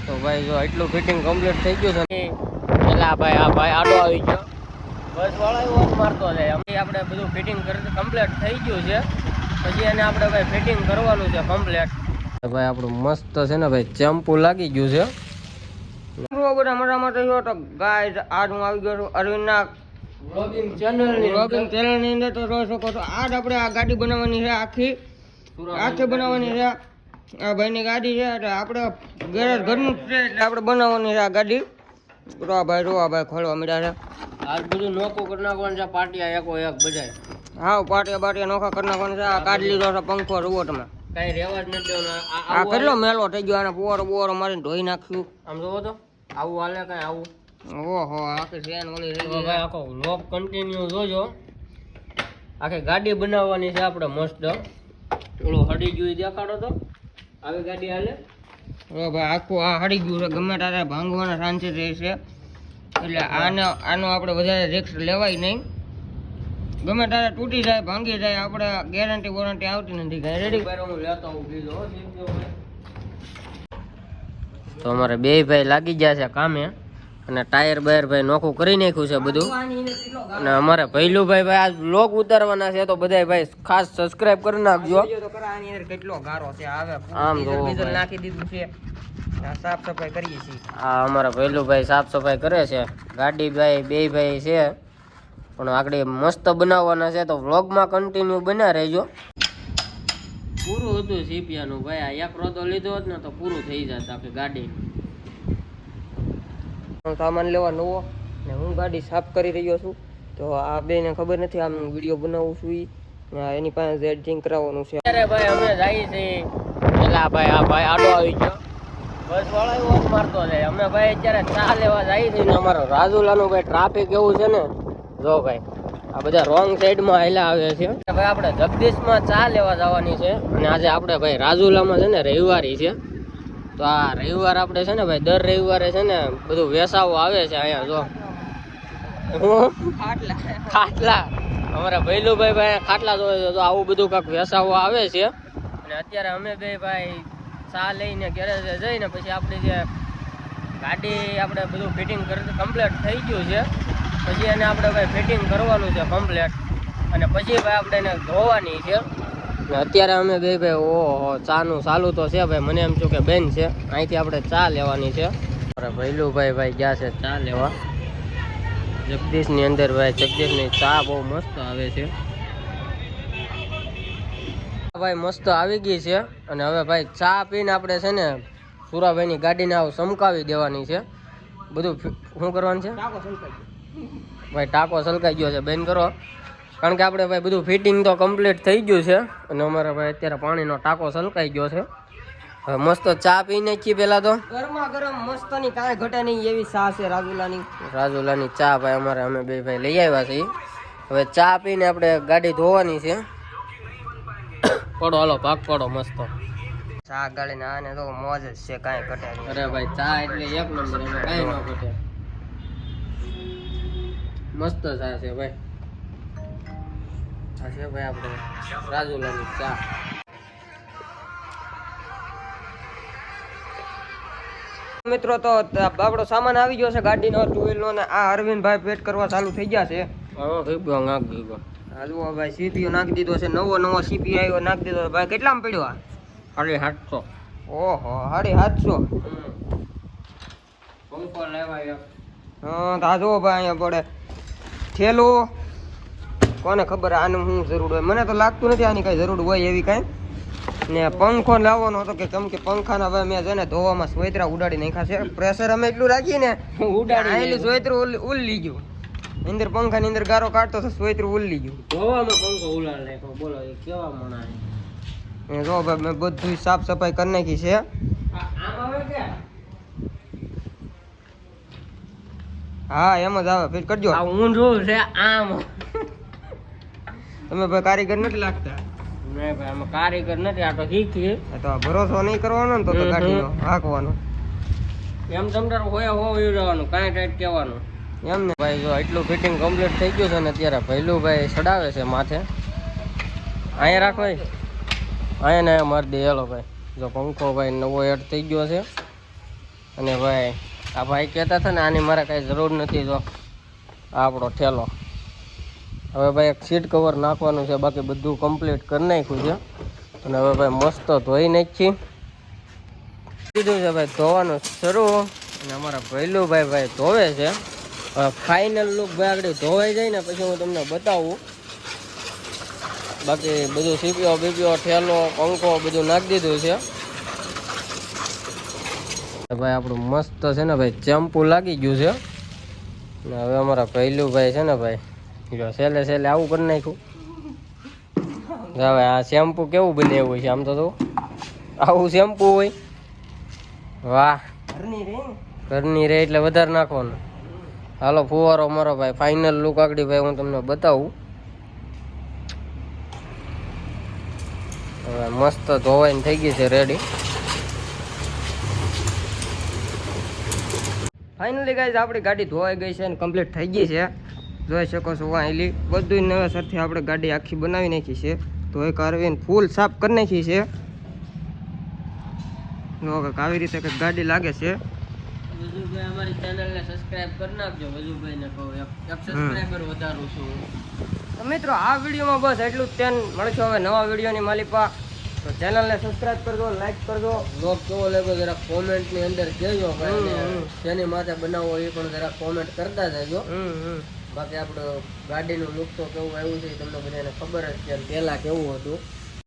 તો ભાઈ જો એટલું ફિટિંગ કમ્પ્લીટ થઈ ગયું છે પેલા ભાઈ આ ભાઈ આડો આવી ગયો બસ વાળા એવો મારતો જાય અમે આપણે બધું ફિટિંગ કમ્પ્લીટ થઈ ગયું છે પછી એને આપણે ભાઈ ફિટિંગ કરવાનું છે કમ્પ્લીટ ભાઈ આપણું મસ્ત છે ને ભાઈ ચેમ્પુ લાગી ગયું છે બધા મજા માટે તો ગાઈસ આજ હું આવી ગયો છું અરવિંદના વ્લોગિંગ ચેનલની અંદર તો જોઈ શકો છો આજ આપણે આ ગાડી બનાવવાની છે આખી બનાવવાની છે આ ભાઈની ગાડી છે એટલે આપણે ગેરેજ ઘરનું છે એટલે આપણે બનાવવાની છે આ ગાડી રોવા ભાઈ ખોલવા મળ્યા છે આજ બધું નોખું કરી નાખવાનું છે પાટિયા એકો એક બજાય હા પાટિયા નોખા કરી નાખવાનું છે આ કાઢી લીધો છે પંખો જુઓ તમે કઈ રેવા જ નથી દેવાનો આ કેટલો મેલો થઈ ગયો આને પુવારો મારીને ધોઈ નાખ્યું આમ જોવો તો આવું હાલે કઈ આવું ઓહો આખી ટ્રેન ઓલી રહી ગઈ ભાઈ આખો વ્લોગ કન્ટિન્યુ જોજો આખી ગાડી બનાવવાની છે આપણે મસ્ત ઓલો હડી ગયું દેખાડો તો આવી ગાડી હાલે ઓ ભાઈ આખું આ હડી ગયું છે ગમે ત્યારે ભાંગવાના ચાન્સીસ રહેશે એટલે આનો આપણે વધારે રિસ્ક લેવાય નહીં ગમે ત્યારે તૂટી જાય ભાંગી જાય આપણે ગેરંટી વોરંટી આવતી નથી કઈ રેડી હું લેતો હું કીધો તો અમારે બે ભાઈ લાગી ગયા છે કામે અને ટાયર બાયર ભાઈ નોખું કરી નાખ્યું છે બધું અને અમારે ભૈલું ભાઈ આ વ્લોગ ઉતારવાના છે તો બધા ભાઈ ખાસ સબસ્ક્રાઇબ કરી નાખજો કેટલો ગારો છે આવે આમ ડીઝલ નાખી દીધું છે સાફ સફાઈ કરીએ છીએ આ અમારા ભૈલું ભાઈ સાફ સફાઈ કરે છે ગાડી ભાઈ બે ભાઈ છે પણ આગળ મસ્ત બનાવવાના છે તો વ્લોગમાં કન્ટિન્યુ બન્યા રહેજો પૂરું હતું સીપિયાનું ભાઈ આ એક રોદો લીધો હોત ને તો પૂરું થઈ જત આખી ગાડી સામાન લેવા નવો ને હું ગાડી સાફ કરી રહ્યો છું તો આ બેને ખબર નથી આમ વિડીયો બનાવું છું એની પાસે એડિટિંગ કરાવવાનું છે અરે ભાઈ અમે જઈએ છીએ પેલા ભાઈ આ ભાઈ આડો આવી ગયો બસ વાળા એવો મારતો જાય અમે ભાઈ અત્યારે ચા લેવા જઈએ છીએ ને અમારો રાજુલાનું ભાઈ ટ્રાફિક એવું છે ને જો ભાઈ આ બધા રોંગ સાઈડમાં હાલ્યા આવે છે ભાઈ આપણે જગદીશમાં ચા લેવા જવાની છે અને આજે આપણે ભાઈ રાજુલામાં છે ને રવિવારી છે તો આ રવિવાર આપણે છે ને ભાઈ દર રવિવારે છે ને બધું વેસાવો આવે છે અહીંયા જો ખાટલા અમારા ભૈલુભાઈ ભાઈ ખાટલા જોવે તો આવું બધું કાંક વેસાવો આવે છે અને અત્યારે અમે બે ભાઈ ચા લઈને ગેરેજ જઈને પછી આપણી જે ગાડી આપણે બધું ફિટિંગ કમ્પ્લીટ થઈ ગયું છે પછી એને આપણે ભાઈ ફિટિંગ કરવાનું છે કમ્પ્લીટ અને પછી ભાઈ આપણે એને ધોવાની છે અત્યારે અમે બે ભાઈ ઓહો ચાનું ચાલુ તો છે ભાઈ મને એમ છું કે બેન છે અહીંથી આપણે ચા લેવાની છે અરે ભૈલુભાઈ ગયા છે ચા લેવા જગદીશની અંદર ભાઈ જગદીશની ચા બહુ મસ્ત આવે છે ભાઈ મસ્ત આવી ગઈ છે અને હવે ભાઈ ચા પીને આપણે છે ને સુરાભાઈની ગાડીને આવું ચમકાવી દેવાની છે બધું શું કરવાનું છે ભાઈ ટાંકો સલકાઈ ગયો છે બેન કરો કારણ કે આપણે ભાઈ બધું ફિટિંગ તો કમ્પ્લીટ થઈ ગયું છે અને અમારે ભાઈ અત્યારે પાણીનો ટાંકો સલકાઈ ગયો છે હવે મસ્ત ચા પી નાખીએ પેલા તો ગરમા ગરમ મસ્ત ની કાંઈ ઘટે નહીં એવી ચા છે રાજુલાની ચા ભાઈ અમારે અમે બે ભાઈ લઈ આવ્યા છીએ હવે ચા પીને આપણે ગાડી ધોવાની છે પડો હાલો ભાગ પડો મસ્ત ચા ગાળીને આને તો મોજ જ છે કાંઈ ઘટે નહીં અરે ભાઈ ચા એટલે એક નંબર એમાં કાંઈ ન ઘટે મસ્ત ચા છે ભાઈ આ છે ભાઈ આપણે રાજુલાની ચા મિત્રો તો આપણો સામાન આવી ગયો છે ગાડીનો ટુ વ્હીલનો ને આ અરવિંદભાઈ પેટ કરવા ચાલુ થઈ ગયા છે નાખી દીધો હા જુઓ ભાઈ સીપીઓ નાખી દીધો છે નવો સીપી આવ્યો નાખી દીધો ભાઈ કેટલામાં પડ્યો આ 750 ઓહો 750 પંખો લેવાય હા તો આ જુઓ ભાઈ અહીંયા પડે થેલું કોને ખબર આને શું જરૂર હોય મને તો લાગતું નથી આની કઈ જરૂર હોય એવી કઈ ને પંખો લાવવાનો હતો કે કેમ કે પંખાના હવે મેં છે ને ધોવામાં સ્વેતરા ઉડાડી નાખ્યા છે પ્રેશર અમે એટલું રાખીને ઉડાડી સ્વેતરું ઉલ્લી ગયું અંદર પંખાની અંદર ગારો કાઢતો તો સ્વેતરું ઉલ્લી ગયું ધોવામાં પંખો ઉલાડી નાખ્યો બોલો એ કેવા મણા જો ભાઈ મેં બધું સાફ સફાઈ કરી નાખી છે હા એમ જ આવે ફિટ કરજો ઊંધું છે આમ તમે ભાઈ કારીગર નથી લાગતા નહીં ભાઈ અમે કારીગર નથી આ તો શીખીએ તો ભરોસો નહીં કરવાનો ને તો ગાડીનો હાંકવાનો એમ તમતાર હોય રહેવાનું કાંઈ ટાઈટ કહેવાનું એમ ને ભાઈ જો એટલું ફિટિંગ કમ્પ્લીટ થઈ ગયું છે ને અત્યારે ભૈલુભાઈ ચડાવે છે માથે અહીંયા રાખો અહીંયા ને મારી દે હેલો ભાઈ જો પંખો ભાઈ નવો એડ થઈ ગયો છે અને ભાઈ આ ભાઈ કહેતા હતા ને આની મારે કાંઈ જરૂર નથી. તો આ આપણો ઠેલો હવે ભાઈ એક સીટ કવર નાખવાનું છે, બાકી બધું કમ્પ્લીટ કરી નાખ્યું છે. અને હવે ભાઈ મસ્ત ધોઈ નાખી કીધું છે ભાઈ ધોવાનું શરૂ. અને અમારા ભૈલું ભાઈ ધોવે છે. ફાઇનલ લુક ભાઈ આગળ ધોવાઈ જાય ને પછી હું તમને બતાવું. બાકી બધું સીપીઓ બીપીઓ ઠેલો પંખો બધું નાખી દીધું છે ભાઈ. આપણું મસ્ત છે ને ભાઈ ચેમ્પુ લાગી ગયું છે. ને હવે અમારા ભૈલું ભાઈ છે ને ભાઈ જો છેલ્લે આવું કરી નાખ્યું. હવે આ શેમ્પુ કેવું બનાવ્યું છે આમ તો આવું શેમ્પુ હોય. વાહ ઘરની રે એટલે વધારે નાખવાનું. હાલો ફુવારો મારો ભાઈ ફાઇનલ લુક આગળ ભાઈ હું તમને બતાવું. હવે મસ્ત ધોવાઈને થઈ ગઈ છે રેડી. ફાઇનલી ગાઈઝ આપણી ગાડી ધોવાઈ ગઈ છે અને કમ્પ્લીટ થઈ ગઈ છે. જોઈ શકો છો વાહેલી બધું નવેસરથી આપણે ગાડી આખી બનાવી નાખી છે. ધોઈ કારવીને ફૂલ સાફ કરી નાખી છે. જો કંઈક આવી રીતે કંઈક ગાડી લાગે છે. વજુભાઈ અમારી ચેનલને સબસ્ક્રાઇબ કરી નાખજો. વજુભાઈને કહો એક સબસ્ક્રાઇબર વધારું છું. તો મિત્રો આ વિડીયોમાં બસ એટલું જ ધ્યાન મળશું હવે નવા વિડીયોની માલિપા. તો ચેનલને સબસ્ક્રાઇબ કરજો, લાઈક કરજો. બ્લોગ કેવો લાગ્યો જરા કોમેન્ટની અંદર કહેજો. જેની માથે બનાવો એ પણ જરા કોમેન્ટ કરતા જજો. બાકી આપણું ગાડીનું લુક તો કેવું આવ્યું છે તમને બધાને ખબર જ છે પહેલાં કેવું હતું.